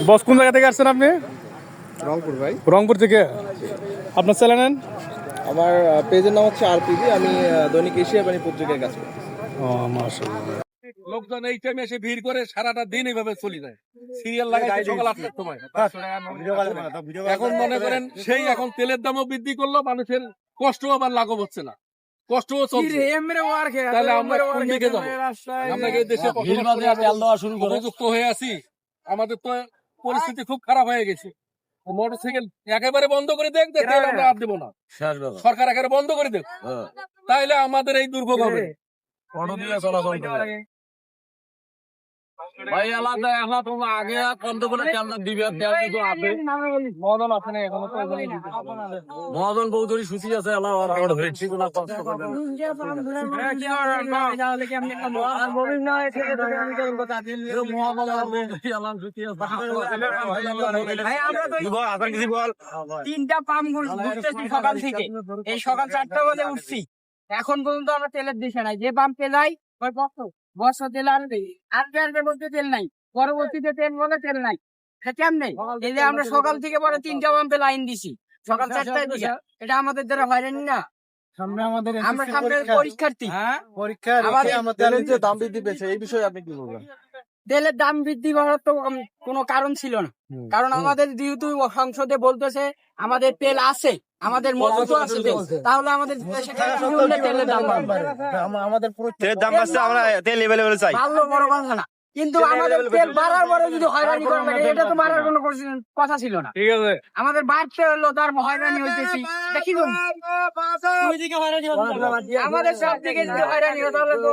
বস কোন জায়গা থেকে আসছেন আপনি? রংপুর ভাই। রংপুর থেকে। আপনার চ্যানেল নেন? আমার পেজের নাম হচ্ছে আরপিবি। আমি দৈনিক এশিয়া বাণী পত্রিকায় কাজ করি। ও মাশাআল্লাহ। লোকজন এই টাইমে এসে ভিড় করে সারাটা দিন এইভাবে চলে যায়। সিরিয়াল লাগাই সকাল 8টার সময়। এখন মনে করেন সেই এখন তেলের দামও বৃদ্ধি করলো, মানুষের কষ্ট আবার লাঘব হচ্ছে না, কষ্টও চলছে। তাহলে আমরা কোন দিকে যাবো? আমরা কি এই দেশে উপযুক্ত হয়ে আছি? আমাদের তো পরিস্থিতি খুব খারাপ হয়ে গেছে। মোটরসাইকেল একেবারে বন্ধ করে দেখ, তেল আমরা আর দেবো না। সরকার একেবারে বন্ধ করে দেখ, তাইলে আমাদের এই দুর্ভোগ হবে। ভাই আলাদা এখন তোমরা আগে বন্ধ করে তেলটা দিবে, তেল কিন্তু আছে। মদন আছে না এখনো? মদন বৌধুরী সুচি আছে, আল্লাহ ধরেছি কোনো কষ্ট করবে তিনটা পাম্প ঘুরতেছি সকাল থেকে, এই সকাল 4টা বাজে উঠছি, এখন পর্যন্ত আমরা তেলের দিশে নাই। যে পাম্প পেলাই ওই বছর তেল আনবে, আসবে বলতে তেল নাই, পরবর্তীতে তেল বলে তেল নাই। কেমনে? এই যে আমরা সকাল থেকে পরে 3টা পাম্পে লাইন দিছি, সকাল 4টায় দিছি, এটা আমাদের দ্বারা হয়রানি না? আমরা সামনে পরীক্ষার্থী, তেলের যে দাম বৃদ্ধি পেয়েছে এই বিষয়ে আপনি কি বলবেন? তেলের দাম বৃদ্ধি করার তো কোনো কারণ ছিল না, কারণ আমাদের যেহেতু সংসদে বলতেছে আমাদের তেল আছে, আমাদের মজুত আছে তেল, তাহলে আমাদের দেশে তেলের দাম বাড়বে। আমাদের তেলের দাম বাড়ছে, আমরা তেল এভেলেবল চাই, ভালো বড় কথা না, কিন্তু আমাদের তেল বাড়ার পরে যদি হয়রানি করা লাগে, এটা তো বাড়ার কোনো কথা ছিল না। ঠিক আছে, আমাদের বাড়তে হলো, তার হয়রানি হইতেছি, দেখি আমাদের সব দিকে যদি হয়রানি হতো তাহলে তো